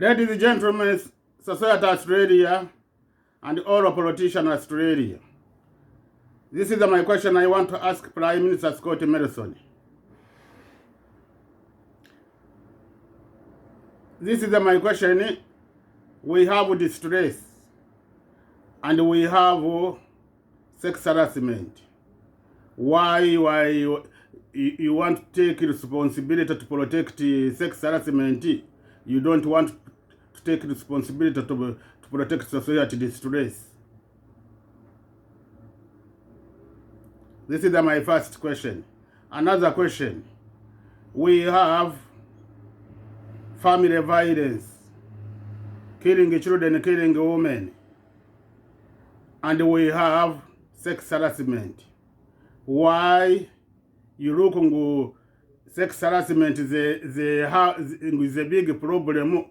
Ladies and gentlemen, Society Australia and all politicians Australia. This is my question I want to ask Prime Minister Scott Morrison. This is my question. We have distress and we have sex harassment. Why you want to take responsibility to protect sex harassment? You don't want to take responsibility to protect society distress. This is my first question. Another question. We have family violence, killing children, killing women, and we have sex harassment. Why you look on sex harassment is a big problem.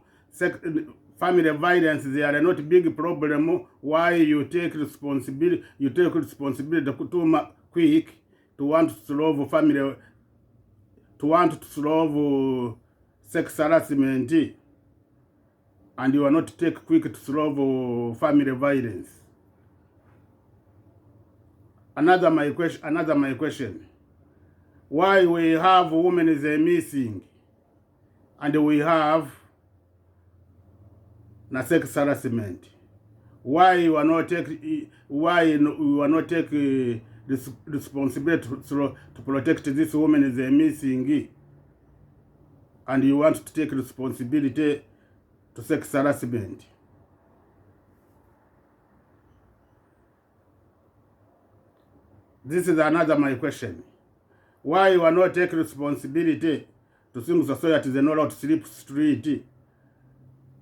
Family violence, they are not a big problem. Why you take responsibility? You take responsibility too quick to want to solve family, to want to solve sex harassment, and you are not take quick to solve family violence. Another my question. Why we have women is missing, and we have sex harassment? Why you are not take responsibility to protect this woman is missing, and you want to take responsibility to sex harassment? This is another my question. Why you are not take responsibility to sing society they know how to sleep street,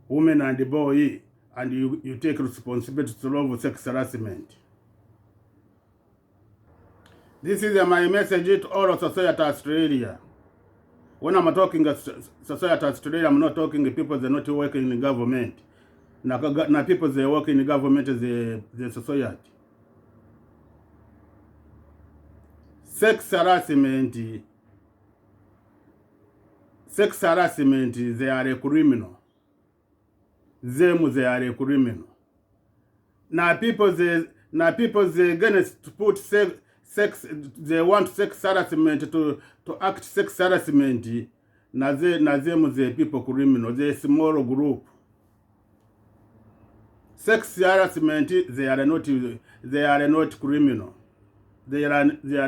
women and the boy, and you take responsibility to solve sex harassment? This is my message to all of Society Australia. When I'm talking Society Australia, I'm not talking to people that are not working in the government. Now people that work in the government is the society. Sex harassment, they are a criminal. They are a criminal. Now people they gonna put sex, they want sex harassment to act sex harassment. Na them the people criminal. They small group. Sex harassment, they are not criminal. They are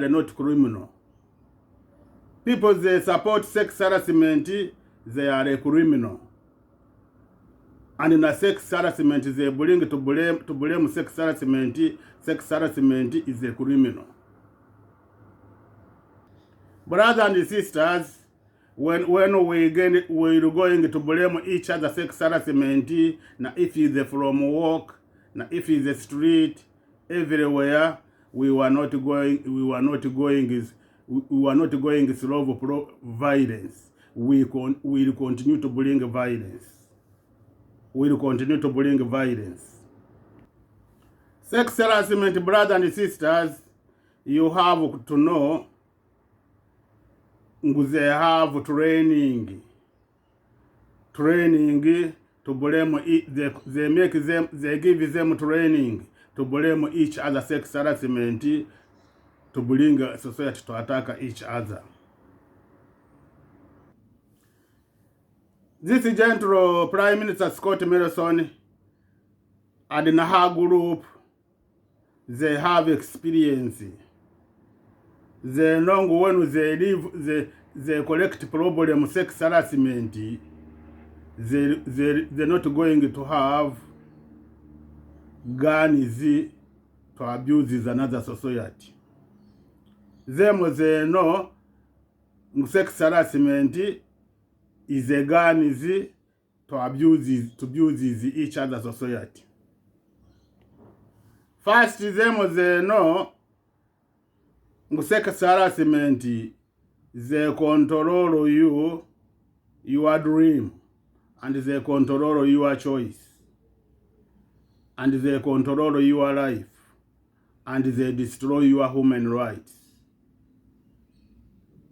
not criminal. People they support sex harassment, they are a criminal. And in a sex harassment, they bring to blame sex harassment. Sex harassment is a criminal. Brothers and sisters, when we're going to blame each other sex harassment, now if it's from work, now if it's the street, everywhere, we were not going to solve violence. We will continue to bring violence. We will continue to bring violence. Sex harassment, brothers and sisters, you have to know they have training to blame they give them training to blame each other sex harassment, to bring society to attack each other. This gentle Prime Minister Scott Morrison and in her group, they have experience. They know when they live, they collect problem sex harassment, they're not going to have guns to abuse another society. Them they know sex harassment is a guns to abuse each other society. First, them they know sex harassment, they control you, your dream, and they control your choice, and they control your life, and they destroy your human rights.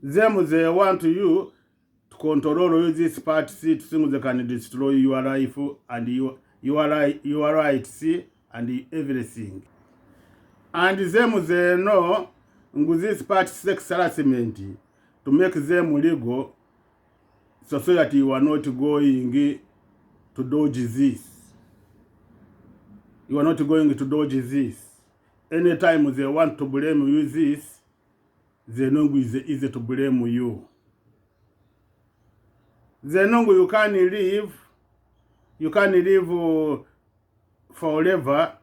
Them they want you to to control these parts, things that can destroy your life and your rights and everything. And them they know these parts sex harassment to make them legal, so that you are not going to dodge this. You are not going to dodge this. Anytime they want to blame you this, they know it's easy to blame you. They know you can't live forever.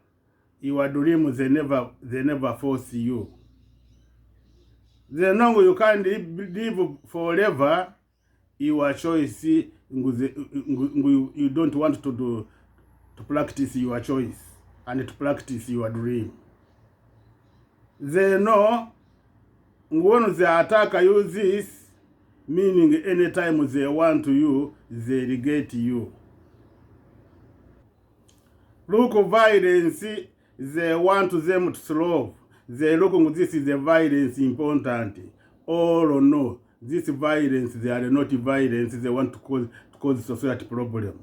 Your dreams, they never force you. They know you can't live forever. Your choice, you don't want to practice your choice and to practice your dream. They know when they attack you this, meaning anytime they want you, they regret you. Look, violence, they want them to solve. They look, this is the violence important. Or no, this violence, they are not violence, they want to cause society problem.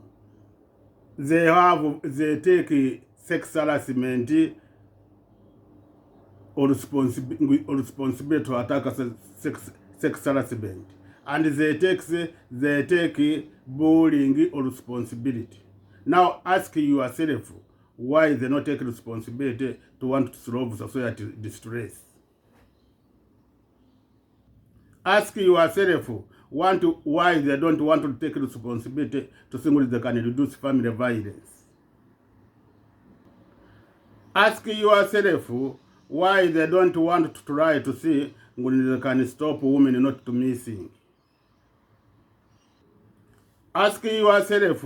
They take sex harassment or responsibility to attack sex harassment. And they take bullying or responsibility. Now ask yourself why they not take responsibility to want to solve society distress. Ask yourself why they don't want to take responsibility to think they can reduce family violence. Ask yourself why they don't want to try to see when they can stop women not to missing. Ask yourself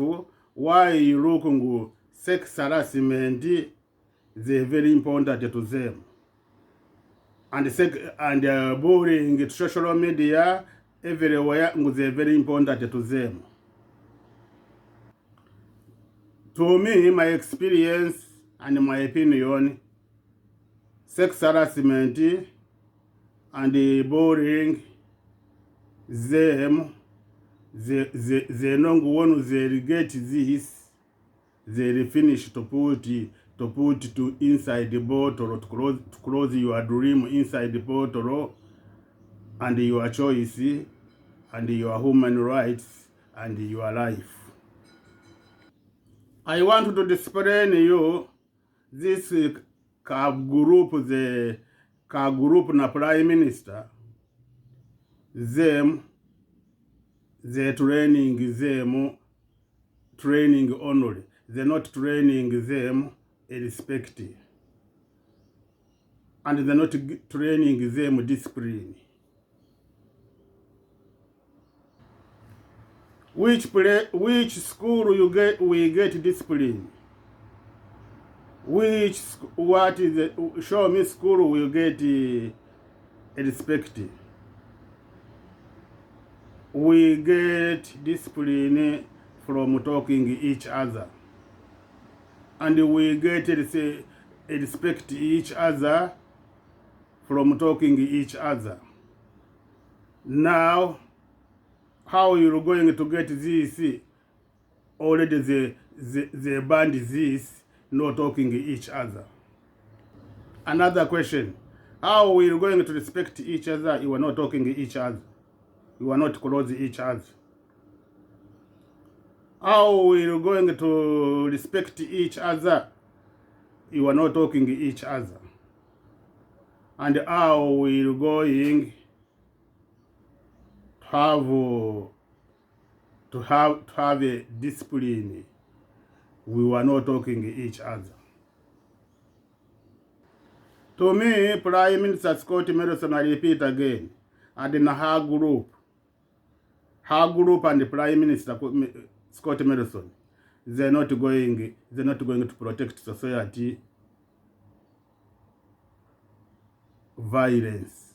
why you look sex harassment is very important to them. And bullying to social media everywhere is very important to them. To me, my experience and my opinion, sex harassment and bullying, they know when they get this, they finish to put to inside the bottle, to close your dream inside the bottle, and your choice, and your human rights, and your life. I want to explain you this group na Prime Minister, them, they training only. They're not training them respect. And they're not training them discipline. Which school we get discipline? Show me school will get respect. We get discipline from talking each other. And we get respect each other from talking each other. Now, how you're going to get this? Already they banned this, not talking each other. Another question. How are you going to respect each other? You are not talking each other. You are not close each other. How are you going to respect each other? You are not talking each other. And how are you going to have a discipline? We were not talking each other. To me, Prime Minister Scott Morrison, I repeat again, and in her group and the Prime Minister Scott Morrison, they're not going to protect society violence,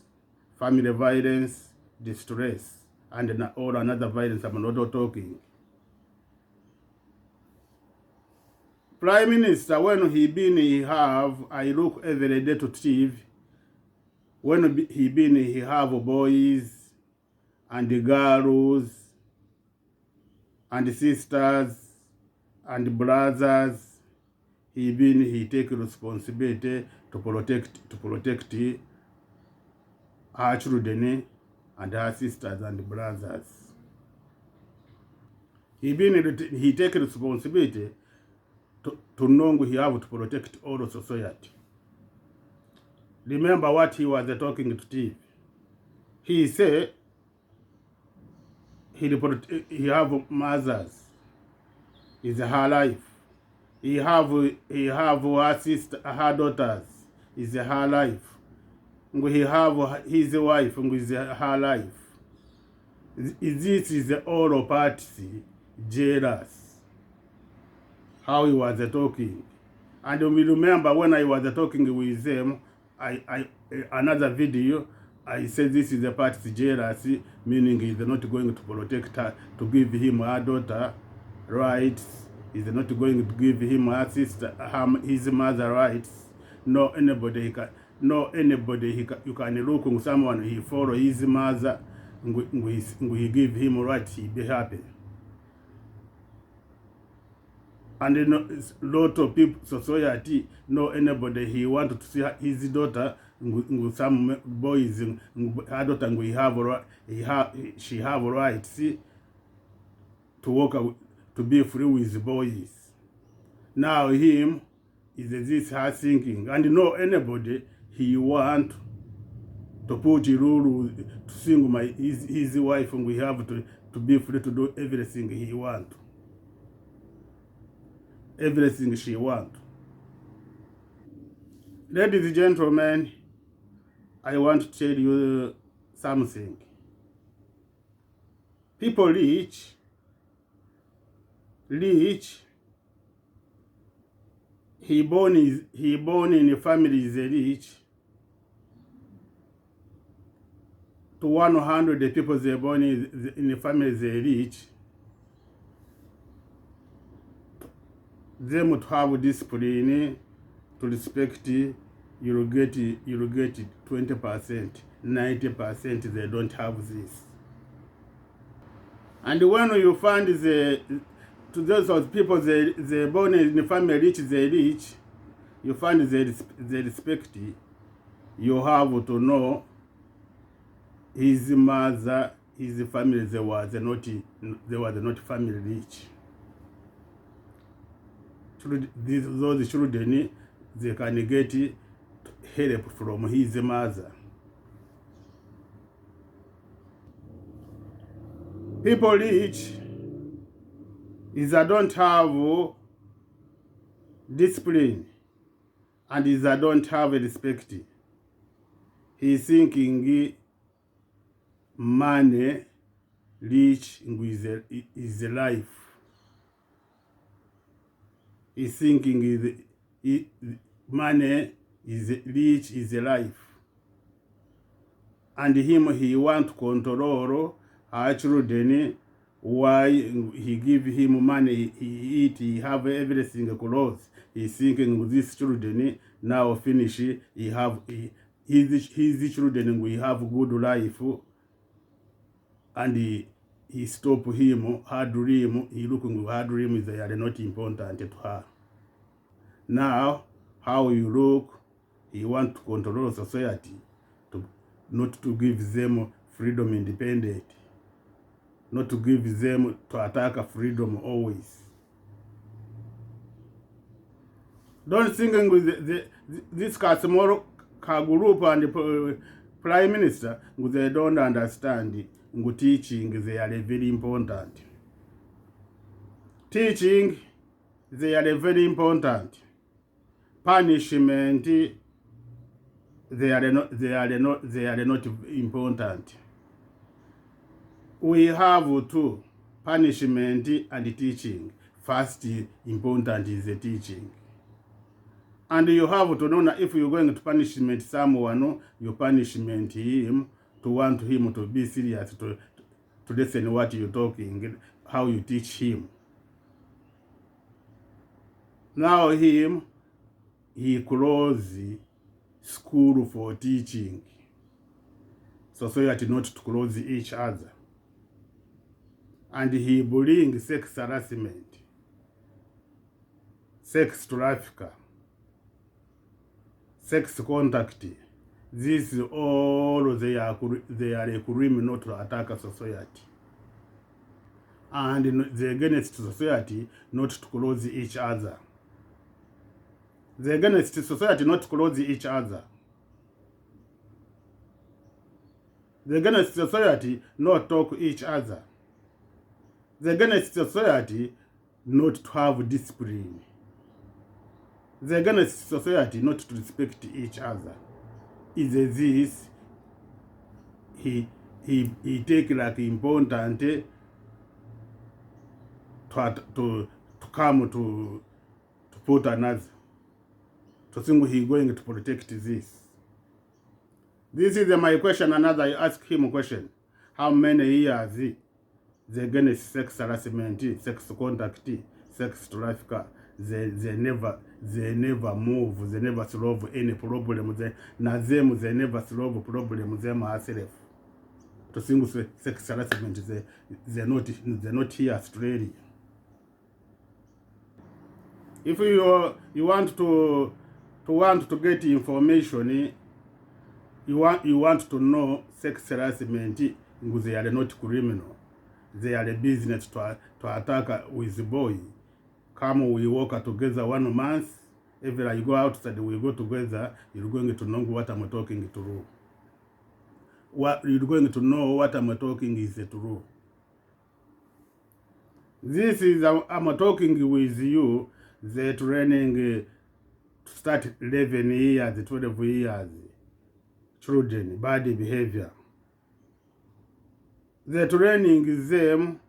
family violence, distress, and all another violence I'm not talking. Prime Minister, when he have, I look every day to TV, when he have boys and the girls and sisters and brothers, he take responsibility to protect her children and her sisters and brothers. He take responsibility to know he have to protect all the society. Remember what he was talking to Steve. He said he have mothers. Is her life. He have her sister, her daughters. Is her life. He have his wife. Is her life. This is all parties jealous. How he was talking. And we remember when I was talking with them, I another video, I said this is a party jealousy, meaning he's not going to protect her, to give him her daughter rights. He's not going to give him her sister, his mother rights. No anybody you can look on someone, he follow his mother, he give him rights, he be happy. And lot of people, society, know anybody he want to see his daughter, some boys, her daughter, she have rights to walk out, to be free with boys. Now him is this her thinking, and know anybody he want to put a rule to sing his wife, and we have to be free to do everything he want. Everything she want. Ladies and gentlemen, I want to tell you something. People rich, he born in a family is rich. To 100 people they born in a family they rich. Them to have discipline, to respect, you'll get 20%, 90% they don't have this. And when you find to those people they born in the family rich, they rich, you find they respect, you have to know his mother, his family, they were not family rich. Those children, they can get help from his mother. People rich is that don't have discipline and is that don't have respect. He's thinking money rich is the life. He's thinking money is rich is a life, and he want to control our children. Why he give him money, he eat, he have everything close. He's thinking with these children now finish, he have his children will have good life, and he stop him, her dream, he looking her dreams, they are not important to her. Now, how you look, he want to control society, not to give them freedom independent, not to give them to attack freedom always. Don't think with this Kasimoro group and the Prime Minister, they don't understand. Teaching, they are very important. Teaching, they are very important. Punishment, they are not important. We have two, punishment and teaching. First important is the teaching. And you have to know that if you're going to punishment someone, you punishment him to want him to be serious, to listen what you're talking, how you teach him. Now he close school for teaching. Society not to close each other. and he brings sex harassment, sex trafficker, sex contact. This all they are a criminal to attack a society. And they against society not to close each other. They against society not to close each other. They against society not talk each other. They against society not to have discipline. They against society not to respect each other. Is this he take like important to come to put another, to think he going to protect this. This is my question. Another, I ask him a question. How many years they against sex harassment, sex contact, sex trafficker? They never move. They never solve any problem. They never solve problem them herself. To single sex harassment, they're not here Australia. If you want to get information, you want to know sex harassment, they are not criminal. They are a business to attack with the boy. Come, we work together 1 month. If you go outside, we go together. You're going to know what I'm talking through. What you're going to know what I'm talking is true. This is I'm talking with you. The training start 11 years, 12 years. Children, bad behavior. The training is them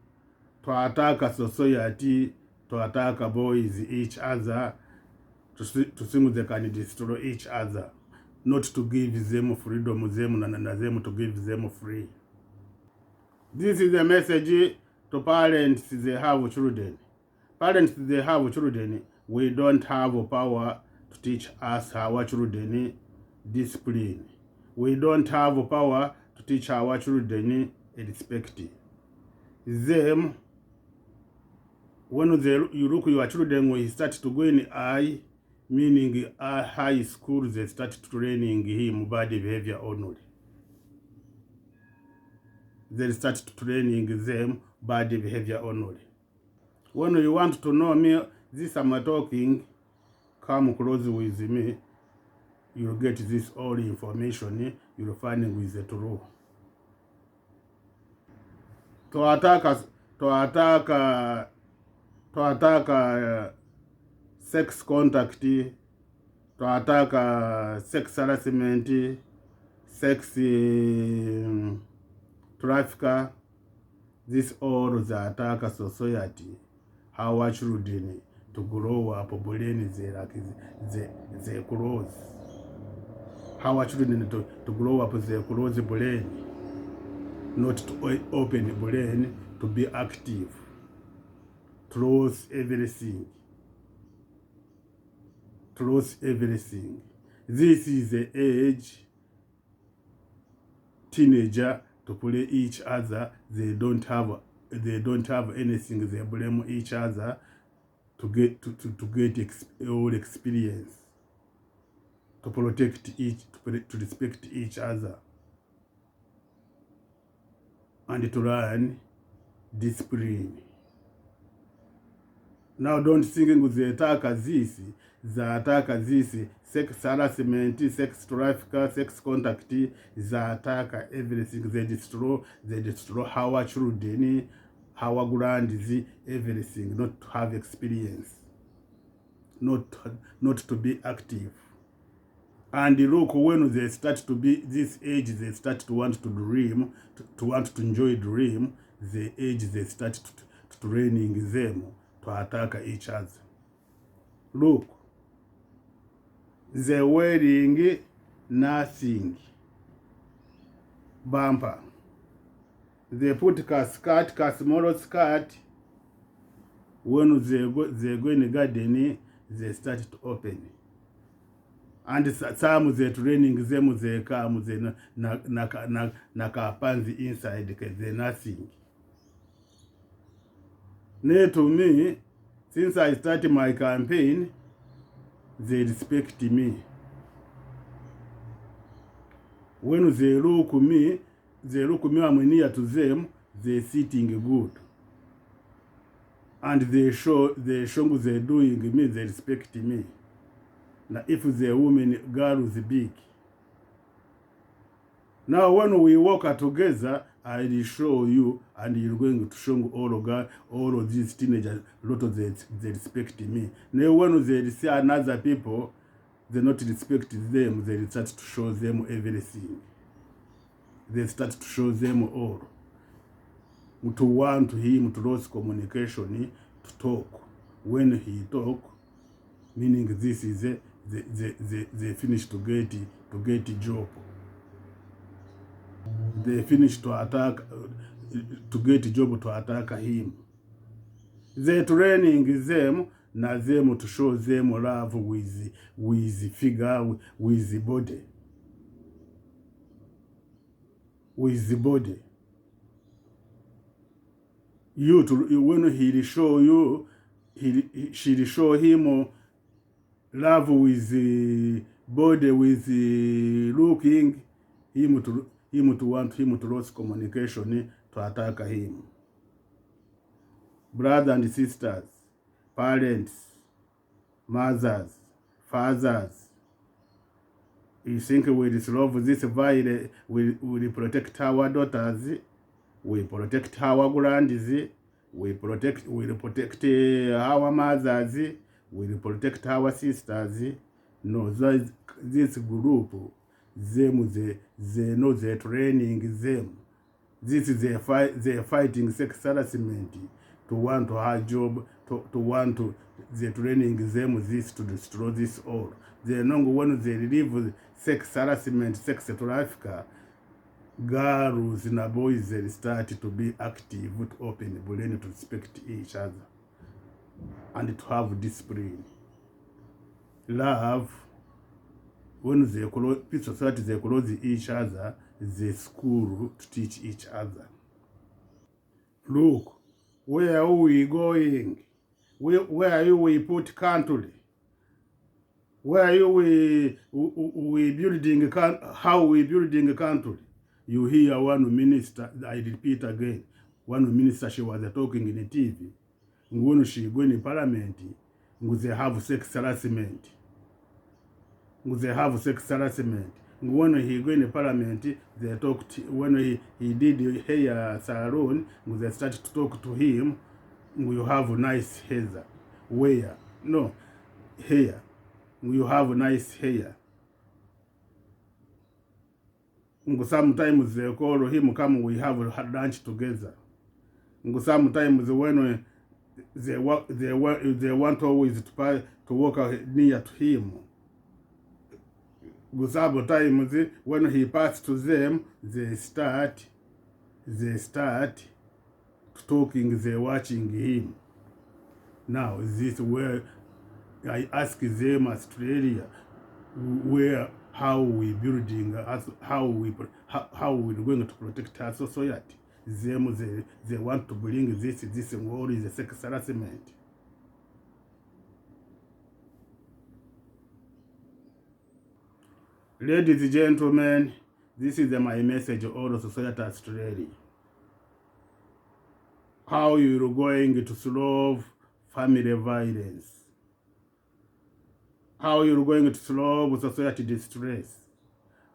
to attack a society, to attack boys each other, to think they can destroy each other, not to give them freedom, them to give them free. This is a message to parents. They have children. Parents, they have children. We don't have power to teach us our children discipline. We don't have power to teach our children respect. Them, when you look at your children, when you start to go in meaning high school, they start training him bad behavior only. They start training them bad behavior only. When you want to know me, this I'm talking, come close with me. You'll get this all information. You'll find with the truth. To attack sex contact, to attack sex harassment, sex trafficker, this all the attack society. Our children to grow up, brain they close. Our children to grow up, they close brain, not to open brain, to be active, close everything. Close everything. This is the age teenager to play each other. They don't have anything. They blame each other to get all experience, to protect to respect each other, and to learn discipline. Now don't think they attack this, sex harassment, sex trafficker, sex contact, they attack everything. They destroy our children, our grands, everything, not to have experience, not to be active. And look, when they start to be this age, they start to want to dream, to want to enjoy dream, the age they start to training them to attack each other. Look, they wearing nothing, bumper. They put small skirt. When they go in the garden, they start to open. And some they training them, they come, they nakapanzi inside, they nothing. To me, since I started my campaign, they respect me. When they look me I'm near to them, they sitting good. And they show they doing me, they respect me. Now if the woman girl is big. Now when we work together, I will show you, and you're going to show all of these teenagers, a lot of they respect me. Now when they see another people, they not respect them, they start to show them everything. They start to show them all. To want him to lose communication, to talk. When he talk, meaning this is they finish to get job. They finish to attack, to get job to attack him. They training them, na them to show them love with figure, with the body. With the body. When he show you, she show him love with the body, with the looking, him to want him to lose communication, to attack him. Brothers and sisters, parents, mothers, fathers, you think we resolve this violence, we protect our daughters, we protect our grands, we protect our mothers, we protect our sisters. No, this group, they know they're training them. This is they're fighting sex harassment, to want to have job, to want to, they're training them this to destroy this all. They know when they leave sex harassment, sex trafficker, girls and boys, they start to be active, to open brain, to respect each other, and to have discipline. Love, when they society, they close each other, they school to teach each other. Look, where are we going? Where are we put country? Where are we building, how we building a country? You hear one minister, I repeat again, one minister, she was talking in the TV. When she go in parliament, they have sex harassment. They have sex harassment. When he go in parliament, they talked, when he did hair salon, they started to talk to him, you have nice hair. Where? No, hair. You have nice hair. Sometimes they call him, come, we have lunch together. Sometimes when they want always to walk near to him. Sometimes when he passed to them, they start talking, they watching him. Now this where I ask them, Australia, how we building, how we going to protect our society. They want to bring this war is a sex harassment. Ladies and gentlemen, this is my message to all the society Australia. How you're going to solve family violence. How you're going to solve society distress.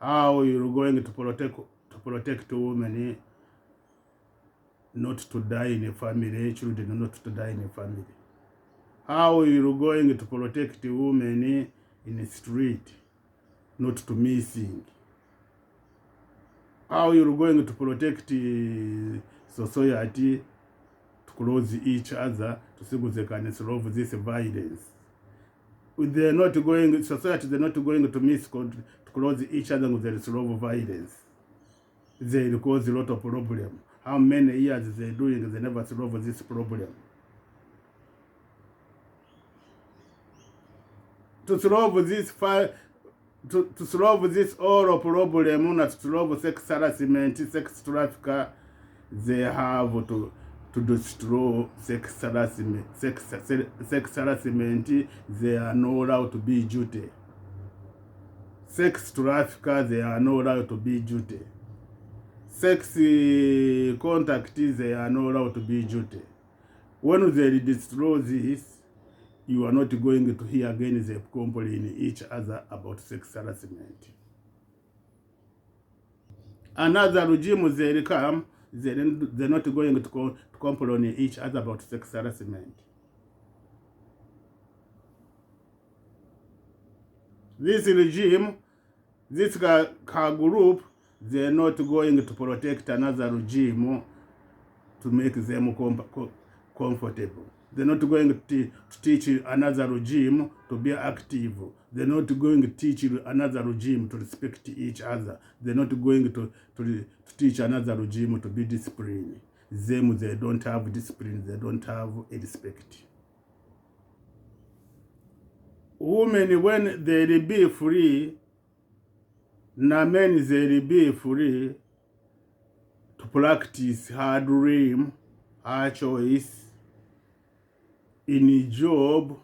How you're going to protect women not to die in a family, children not to die in a family. How you're going to protect women in the street, not to missing. How you're going to protect society to close each other to see if they can solve this violence. They're not going, society, they're not going to miss to close each other with the solve violence. They cause a lot of problem. How many years they're doing, they never solve this problem. To solve this to solve this all problem, not to solve sex harassment, sex trafficker, they have to to destroy sex harassment. Sex harassment, they are not allowed to be duty. Sex traffickers, they are not allowed to be duty. Sex contactees, they are not allowed to be duty. When they destroy this, you are not going to hear again they complain each other about sex harassment. Another regime, they come, they're not going to complain each other about sex harassment. This regime, this group, they're not going to protect another regime to make them comfortable. They're not going to teach another regime to be active. They're not going to teach another regime to respect each other. They're not going to teach another regime to be disciplined. Them, they don't have discipline. They don't have a respect. Women, when they will be free, na men they will be free to practice her dream, her choice, in a job,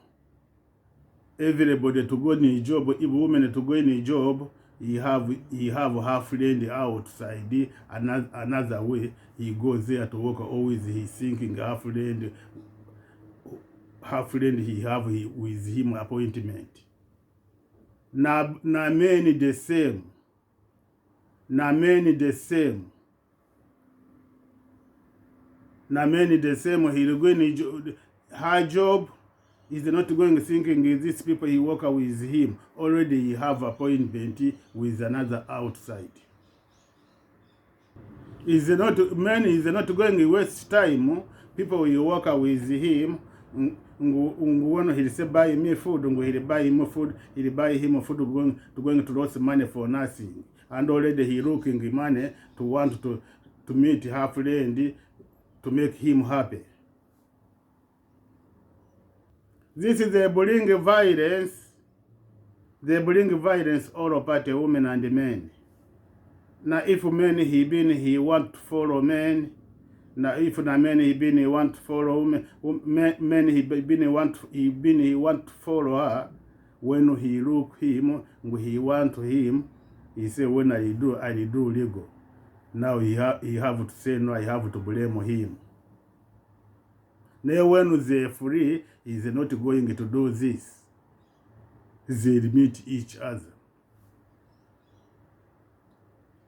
everybody to go in a job, if women to go in a job, he have her friend outside, another way, he goes there to work, always he's thinking her friend he have with him appointment. Na men the same. Na men the same. Na men the same, he'll go in her job, is not going thinking these people he work with him. Already he have appointment with another outside. Men is not going to waste time. People will work with him. When he'll say buy me food, he'll buy him food, he'll buy him food going to lose money for nothing. And already he looking money to want to meet her friend to make him happy. This is they bring violence. They bring violence all about the women and the men. Now if men he want to follow men. Now if the men he want to follow women, men he want to follow her. When he look him, he want him, he say when I do legal. Now he have to say no, I have to blame him. Now when they free, is not going to do this. They meet each other.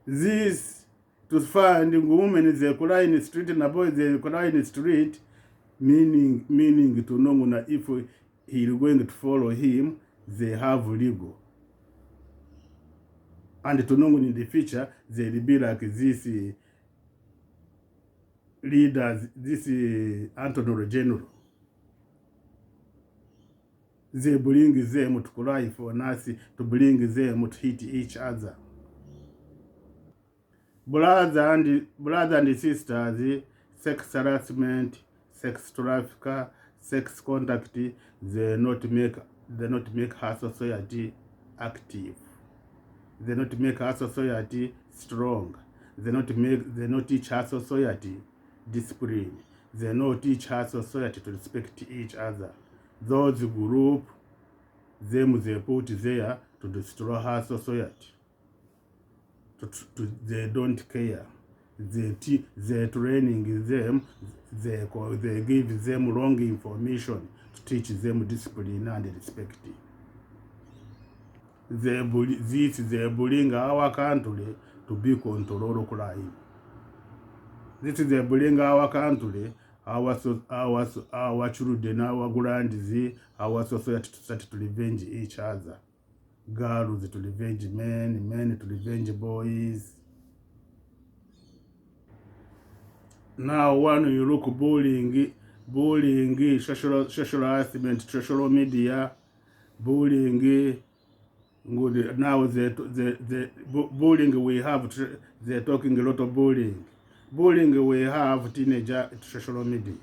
This to find women they cry in the street and boys they cry in the street, meaning to know that if he's going to follow him, they have legal. And to know in the future, they'll be like this leaders, this Attorney General. They bring them to cry for nothing, to bring them to hit each other. Brothers and sisters, sex harassment, sex trafficker, sex contact, they not make our society active. They not make our society strong. They not teach our society discipline. They not teach our society to respect each other. Those group, them they put there to destroy our society. They don't care. They training them. They give them wrong information to teach them discipline and respect. They bring our country to be controlled crime. This is they bring our country, our children, our grands, our society to start to revenge each other. Girls to revenge men, men to revenge boys. Now when you look bullying, social harassment, social media, bullying, good. Now the bullying we have, they're talking a lot of bullying. Bullying we have teenager social media,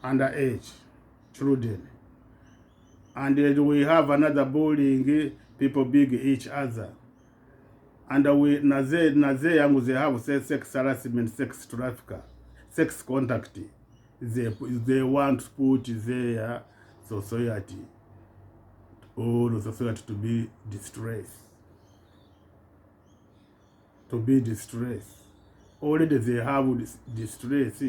underage children. And we have another bullying, people big each other. And we naze young they have sex harassment, sex trafficker. sex contact. They want to put their society, all the society to be distressed. Already they have this distress.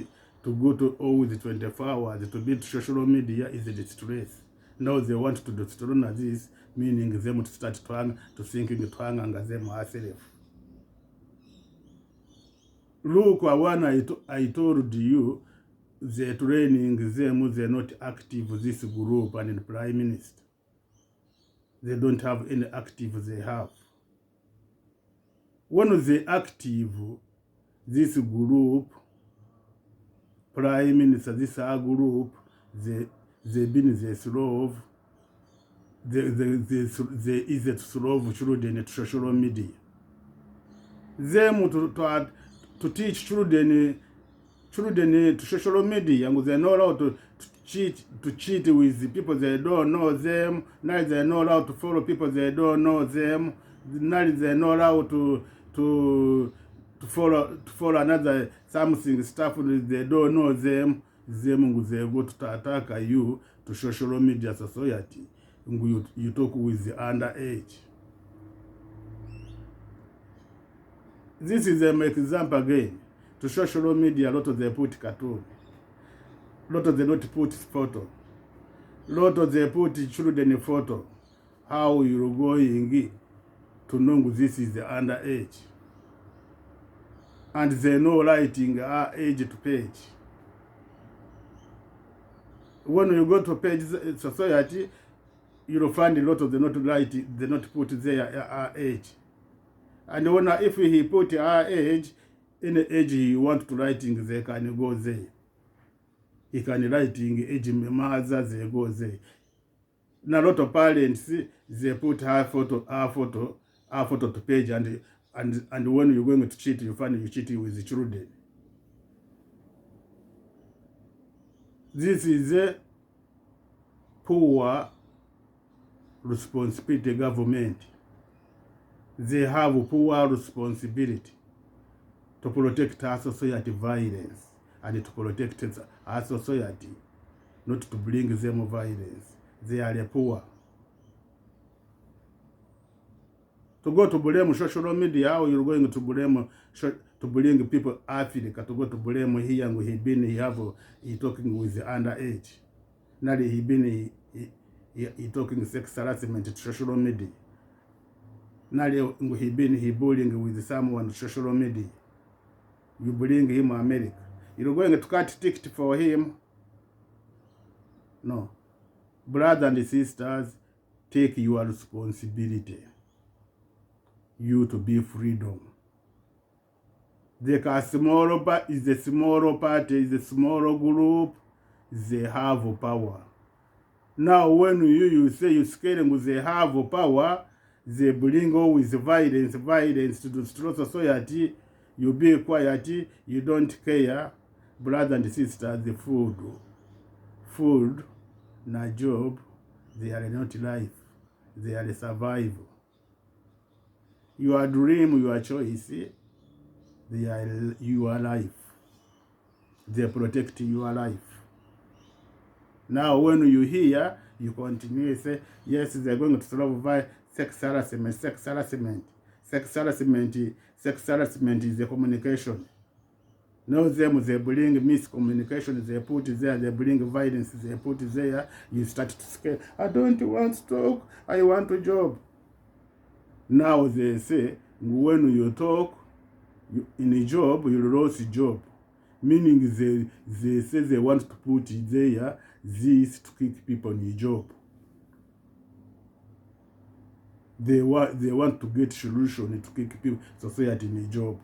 To go to always 24 hours to be to social media is a distress. Now they want to destroy this, meaning them to start to thinking twanga them herself. Look, one I told you, the training them, they're not active, this group and the Prime Minister. They don't have any active they have. One of the active, this group, Prime Minister, this group, they been the slave, they is to slave children to social media. Them to teach children to social media, and they know how to cheat with the people they don't know them. Now they know how to follow people they don't know them. Now they know how to follow another something stuff they don't know them. Them they go to attack you to social media society. You talk with the underage. This is an example again. To social media, a lot of they put cartoon. A lot of they don't put photo. A lot of they put children photo. How you're going to know this is the underage. And they know writing age to page. When you go to page society, you'll find a lot of they not writing, they not put their age. And when if he put our age, in the age he want to writing, they can go there. He can writing age mother, they go there. Now a lot of parents, they put her photo to page, and when you're going to cheat, you find you cheating with the children. This is a poor responsibility government. They have poor responsibility to protect our society violence and to protect our society, not to bring them violence. They are poor. To go to blame social media, how you're going to bring people Africa, to go to blame here and he talking with the underage. Now he talking sex harassment to social media. Now he bullying with someone on social media. You bring him to America. You're going to cut ticket for him. No. Brothers and sisters, take your responsibility. You to be freedom. The small is a small party, is a small group. They have power. Now when you say you're scaring with they have power, they bring always violence to destroy society. You be quiet, you don't care. Brothers and sisters, the food, na job, they are not life. They are survival. Your dream, your choice, they are your life. They protect your life. Now when you hear, you continue say, yes, they're going to solve sex harassment. Sex harassment is the communication. Now they bring miscommunication, they put there, they bring violence, they put there, you start to scare. I don't want to talk, I want a job. Now they say, when you talk, in a job, you lose a job. Meaning they say they want to put there this to kick people in a job. They want to get solution to kick people society in a job.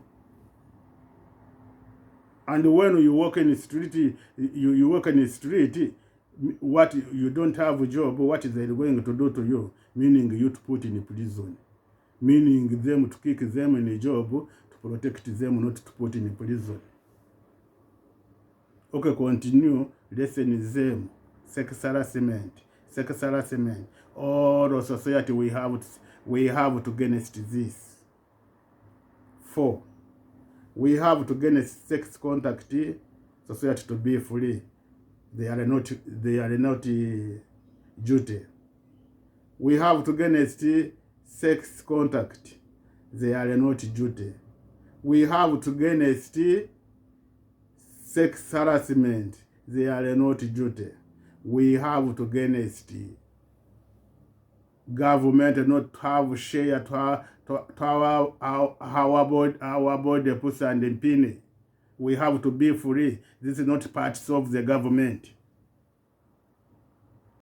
And when you walk in the street, you walk in the street, what you don't have a job, what is they going to do to you? Meaning you to put in a prison. Meaning them to kick them in a job, to protect them, not to put in a prison. Okay, continue. Lesson them. Sex harassment. All the society we have to against this. 4. We have to against sex contact. society to be free. They are not duty. We have to against sex contact. They are not duty. We have to against sex harassment. They are not duty. We have to against government not have share to our body pussy and penny. We have to be free. This is not part of the government.